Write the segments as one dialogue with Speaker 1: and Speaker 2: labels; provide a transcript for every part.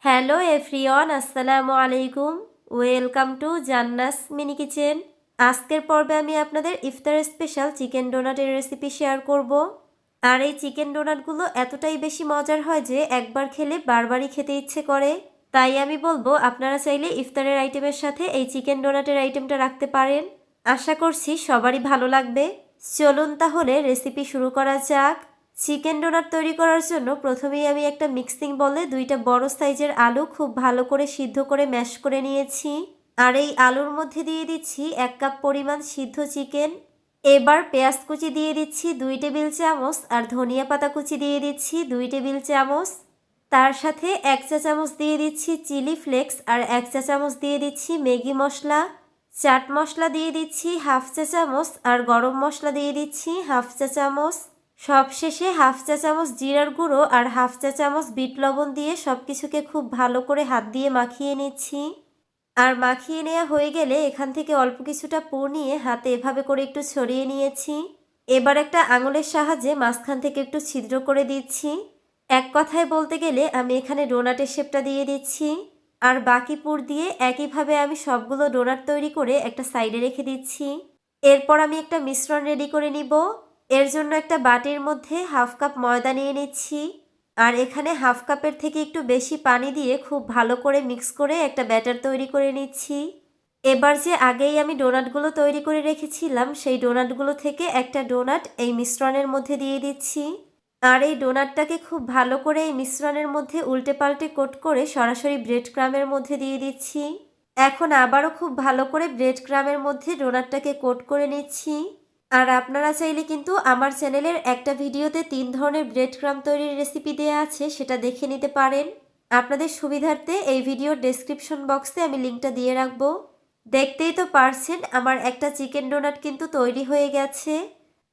Speaker 1: Hello everyone, আসসালামু আলাইকুম। Welcome to জান্নাস mini kitchen. আজকের পর্বে আমি আপনাদের ইফতার স্পেশাল চিকেন ডোনাটের রেসিপি শেয়ার করব। আর এই চিকেন ডোনাটগুলো এতটাই বেশি মজার হয় যে একবার খেলে বারবারই খেতে ইচ্ছে করে। তাই আমি বলবো আপনারা চাইলে ইফতারের আইটেমের সাথে এই চিকেন ডোনাটের আইটেমটা রাখতে পারেন। আশা করছি সবারই ভালো লাগবে। চলুন তাহলে রেসিপি শুরু করা যাক। চিকেন ডোনাট তৈরি করার জন্য প্রথমেই আমি একটা মিক্সিং বলে 2টা বড় সাইজের আলু খুব ভালো করে সিদ্ধ করে ম্যাশ করে নিয়েছি। আর এই আলুর মধ্যে দিয়ে দিচ্ছি 1 কাপ পরিমাণ সিদ্ধ চিকেন। এবার পেঁয়াজ কুচি দিয়ে দিচ্ছি 2 টেবিল চামচ আর ধনিয়া পাতা কুচি দিয়ে দিচ্ছি 2 টেবিল চামচ। তার সাথে 1 চা চামচ দিয়ে দিচ্ছি চিলি ফ্লেক্স আর 1 চা চামচ দিয়ে দিচ্ছি ম্যাগি মশলা। চাট মশলা দিয়ে দিচ্ছি 1/2 চা চামচ আর গরম মশলা দিয়ে দিচ্ছি 1/2 চা চামচ। সবশেষে 1/2 চা চামচ জিরার গুঁড়ো আর 1/2 চা চামচ বিট লবণ দিয়ে সব কিছুকে খুব ভালো করে হাত দিয়ে মাখিয়ে নিচ্ছি। আর মাখিয়ে নেওয়া হয়ে গেলে এখান থেকে অল্প কিছুটা পুর নিয়ে হাতে এভাবে করে একটু ছড়িয়ে নিয়েছি। এবার একটা আঙুলের সাহায্যে মাঝখান থেকে একটু ছিদ্র করে দিচ্ছি। এক কথায় বলতে গেলে আমি এখানে ডোনাটের শেপটা দিয়ে দিচ্ছি। আর বাকি পুর দিয়ে একইভাবে আমি সবগুলো ডোনাট তৈরি করে একটা সাইডে রেখে দিচ্ছি। এরপর আমি একটা মিশ্রণ রেডি করে নিব। এর জন্য একটা বাটির মধ্যে 1/2 কাপ ময়দা নিয়ে নিচ্ছি। আর এখানে 1/2 কাপের থেকে একটু বেশি পানি দিয়ে খুব ভালো করে মিক্স করে একটা ব্যাটার তৈরি করে নিচ্ছি। এবার যে আগেই আমি ডোনাটগুলো তৈরি করে রেখেছিলাম সেই ডোনাটগুলো থেকে একটা ডোনাট এই মিশ্রণের মধ্যে দিয়ে দিচ্ছি। আর এই ডোনাটটাকে খুব ভালো করে এই মিশ্রণের মধ্যে উল্টে পাল্টে কোট করে সরাসরি ব্রেড ক্রামের মধ্যে দিয়ে দিচ্ছি। এখন আবারও খুব ভালো করে ব্রেড ক্রামের মধ্যে ডোনাটটাকে কোট করে নিচ্ছি। আর আপনারা চাইলে কিন্তু আমার চ্যানেলের একটা ভিডিওতে 3 ধরনের ব্রেড ক্রাম তৈরির রেসিপি দেওয়া আছে, সেটা দেখে নিতে পারেন। আপনাদের সুবিধার্থে এই ভিডিওর ডেসক্রিপশন বক্সে আমি লিঙ্কটা দিয়ে রাখবো। দেখতেই তো পারছেন আমার একটা চিকেন ডোনাট কিন্তু তৈরি হয়ে গেছে।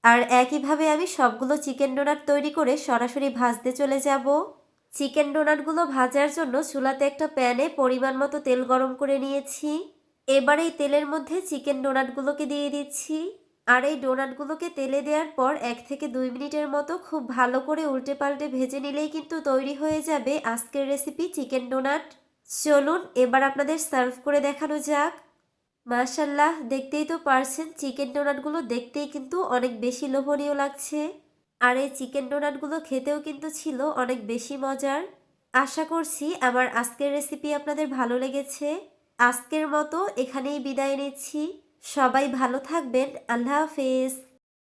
Speaker 1: আর একইভাবে আমি সবগুলো চিকেন ডোনাট তৈরি করে সরাসরি ভাজতে চলে যাব। চিকেন ডোনাটগুলো ভাজার জন্য চুলাতে একটা প্যানে পরিমাণ মতো তেল গরম করে নিয়েছি। এবার এই তেলের মধ্যে চিকেন ডোনাটগুলোকে দিয়ে দিচ্ছি। আর এই ডোনাটগুলোকে তেলে দেওয়ার পর 1 থেকে 2 মিনিটের মতো খুব ভালো করে উল্টে পাল্টে ভেজে নিলেই কিন্তু তৈরি হয়ে যাবে আজকের রেসিপি চিকেন ডোনাট। চলুন এবার আপনাদের সার্ভ করে দেখানো যাক। মাশাল্লাহ, দেখতেই তো পারছেন চিকেন ডোনাটগুলো দেখতেই কিন্তু অনেক বেশি লোভনীয় লাগছে। আর এই চিকেন ডোনাটগুলো খেতেও কিন্তু ছিল অনেক বেশি মজার। আশা করছি আমার আজকের রেসিপি আপনাদের ভালো লেগেছে। আজকের মতো এখানেই বিদায় নিচ্ছি। সবাই ভালো থাকবেন। আল্লাহ হাফেজ।